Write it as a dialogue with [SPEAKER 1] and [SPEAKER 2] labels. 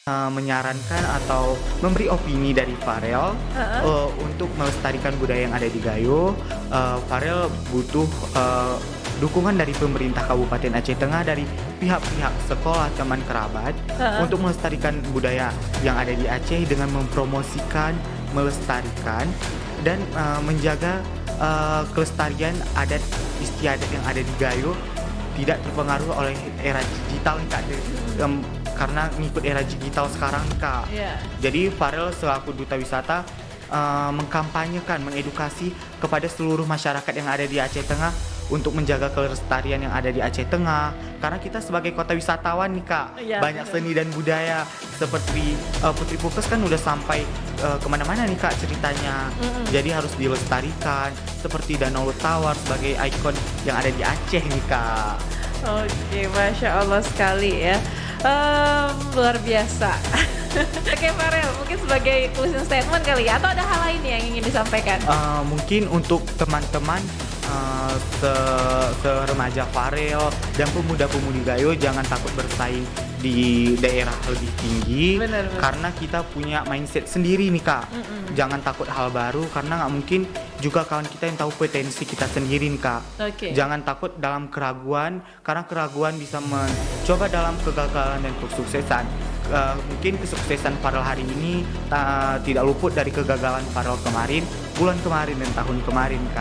[SPEAKER 1] Menyarankan atau memberi opini dari Farel,
[SPEAKER 2] Heeh.
[SPEAKER 1] untuk melestarikan budaya yang ada di Gayo. Farel butuh, dukungan dari pemerintah Kabupaten Aceh Tengah, dari pihak-pihak sekolah, teman kerabat,
[SPEAKER 2] Heeh.
[SPEAKER 1] untuk melestarikan budaya yang ada di Aceh dengan mempromosikan, melestarikan, dan, menjaga, kelestarian adat istiadat yang ada di Gayo tidak terpengaruh oleh era digital nih Kak, karena ngikut era digital sekarang nih Kak.
[SPEAKER 2] Iya.
[SPEAKER 1] Jadi Farel selaku duta wisata, mengkampanyekan, mengedukasi kepada seluruh masyarakat yang ada di Aceh Tengah untuk menjaga kelestarian yang ada di Aceh Tengah. Karena kita sebagai kota wisatawan nih Kak,
[SPEAKER 2] Iya,
[SPEAKER 1] banyak
[SPEAKER 2] bener.
[SPEAKER 1] seni dan budaya seperti, Putri Pukes kan udah sampai, ke mana-mana nih Kak ceritanya.
[SPEAKER 2] Mhm.
[SPEAKER 1] Jadi harus dilestarikan, seperti Danau Tawar sebagai ikon yang ada di Aceh nih Kak.
[SPEAKER 2] Oke, Masya Allah sekali ya. Luar biasa. Oke, Farel, mungkin sebagai closing statement kali ya, atau ada hal lain yang ingin disampaikan?
[SPEAKER 1] Mungkin untuk teman-teman, seremaja Farel dan pemuda-pemudi Gayo jangan takut bersaing di daerah lebih tinggi,
[SPEAKER 2] Bener, bener.
[SPEAKER 1] karena kita punya mindset sendiri nih Kak.
[SPEAKER 2] Mhm.
[SPEAKER 1] Jangan takut hal baru karena nggak mungkin juga kawan kita yang tahu potensi kita sendiri nih Kak.
[SPEAKER 2] Oke.
[SPEAKER 1] Jangan takut dalam keraguan karena keraguan bisa mencoba dalam kegagalan dan kesuksesan. Mungkin kesuksesan Farel hari ini tidak luput dari kegagalan Farel kemarin, bulan kemarin dan tahun kemarin Kak.